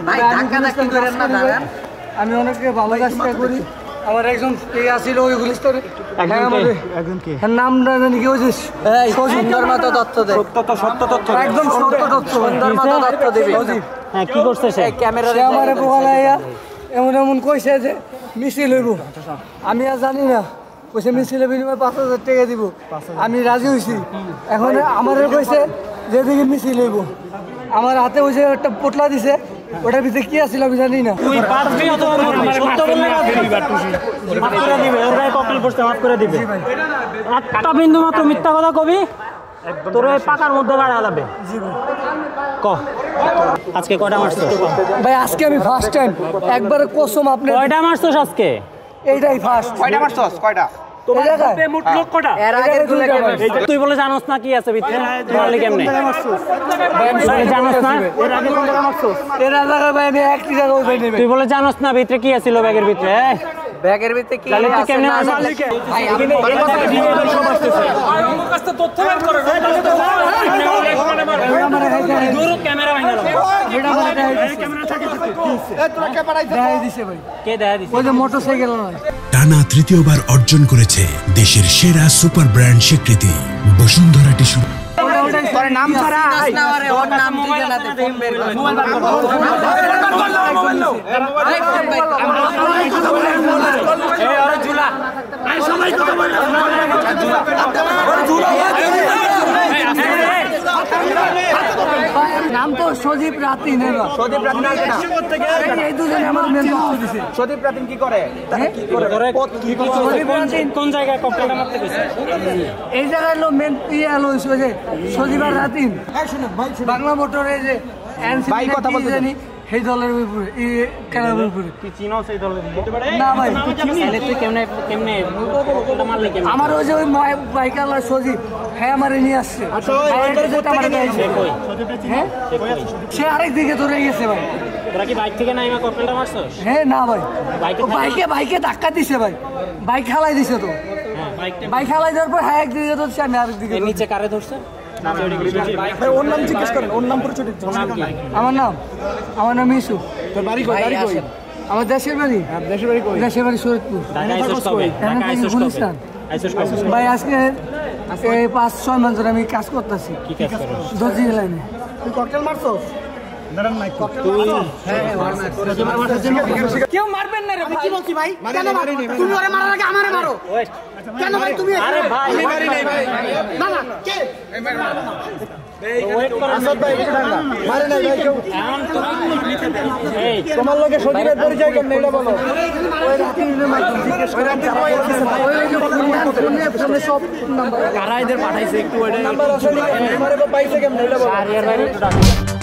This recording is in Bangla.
ভাই ধাক্কা ধাক্কি করেন না দাঁড়ান আমি অনেককে ভালো কাজটা করি আমার একজন এই আসিল ওই গুলিস্তরে একজন কি নামটা জানি কি হয়েছিস সুন্দর মতো তথ্য দে সত্য তথ্য একদম সত্য তথ্য সুন্দর মতো তথ্য দিবি হ্যাঁ কি করছে সে ক্যামেরা সে আমারে পোকালাইয়া এমন এমন কইছে যে মিছিল হইব আমি আর জানি না কইছে মিছিলের বিনিময়ে 5,000 টাকা দিব আমি রাজি হইছি এখন আমারে কইছে যেদিকে মিছিল হইব আমার হাতে ওই যে একটা পোটলা দিছে ওটার ভিতরে কি আছিল আমি জানি না তুই পারবি অত সত্য বললে মাফ করে দিবে ওর গায়ে ককটেল পড়ছে মাফ করে দিবে একটা বিন্দু মাত্র মিথ্যা কথা কবি তোর এই পাকার মধ্যে গাড়া যাবে ক আজকে কয়টা মারছো ভাই আজকে আমি ফার্স্ট টাইম একবারে কসম আপনি কয়টা মারছস আজকে এইটাই ফার্স্ট কয়টা মারছস কয়টা তোমার গ্রুপে মোট লোক কয়টা এর আগের গুলো তুই বলে জানোস না কি আছে ভিতরে মারলি কেমনে জানোস না এর আগে কোন জায়গা মারছস এর আগে ভাই আমি একটি জায়গায় যাই নেবে তুই বলে জানোস না ভিতরে কি আছিল ব্যাগের ভিতরে ব্যাগের ভিতরে কি তাহলে তুই কেমনে আছে ভাই আমি আমার কাছে তথ্য বের করে দূর ক্যামেরা ভাঙা এটা বলে ক্যামেরা থাকে এই তোরা কে পাঠাইছিস দেখাই দিছে ভাই কে দেখা দিছে ওই যে মোটরসাইকেল নয় টানা তৃতীয়বার অর্জন করেছে দেশের সেরা সুপার ব্র্যান্ড স্বীকৃতি বসুন্ধরা টিস্যু তোর নাম ছাড়া ওর নাম দিতে না দে ফোন বের করে মোবাইল এই আরে ঝুলা এই সবাই কথা বল ঝুলা নাম তো সজীব রাতিন সদীপ রাতিন এই দুজন আমার মেন তথ্য দিছে সদীপ রাতিন কি করে কোন জায়গায় ককটেলটা মারতে গেছে এই জায়গায় লো মেন ইয়ে হলো যে সজীব আর রাতিন বাংলা মোটরে যে ভাই কথা বলতে জানি এই দলের উপরে এই খেলার উপরে তুই চিনো সেই দলের না ভাই তাহলে তুই কেমনে কেমনে ককটেলটা মারলি কেমনে আমার ওই যে ওই বাইকালা সজীব হ্যাঁ আমারে নিয়ে আসছে হ্যাঁ সে আরেক দিকে ধরে গেছে ভাই তোরা কি বাইক থেকে নাইমা ককটেলটা মারছস হ্যাঁ না ভাই বাইকে বাইকে ধাক্কা দিছে ভাই বাইক খেলাই দিছে তো হ্যাঁ বাইক খেলাই দেওয়ার পর হ্যাঁ একদিকে ধরছে আমি আরেক দিকে নিচে কারে ধরছে ওর নাম জিজ্ঞেস করেন ওর নাম পরিচয় আমার নাম ইসু তোর বাড়ি কই বাড়ি কই আমার দেশের বাড়ি দেশের বাড়ি শরীরপুর ঢাকা আইছস কবে ঢাকা আইছস কবে আইছস কবে ভাই আজকে 5-6 মাস ধরে আমি কাজ করতেছি কি কাজ করছ দর্জি লাইনে তুই ককটেল মারছস দাঁড়ান নাই ককটেল কেউ মারবেন না রে আমি কি বলছি ভাই কেন তুমি ওরে মারার আগে আমারে মারো কেন ভাই তুমি আরে ভাই মারি নাই ভাই না না কে ওয়েট করো আসাদ ভাই মারি নাই ভাই কেউ এখন এই তোমার লগে সজীবের পরিচয় কেমনে এটা বলো ওই রাতিনে মারতো জিজ্ঞেস করে ওই সব নাম্বার কারা এদের পাঠাইছে একটু ওইটা নাম্বার আছে নি তোমারে পাইছে কেমনে এটা বলো আর ইয়ার বাইরে একটু ডাকো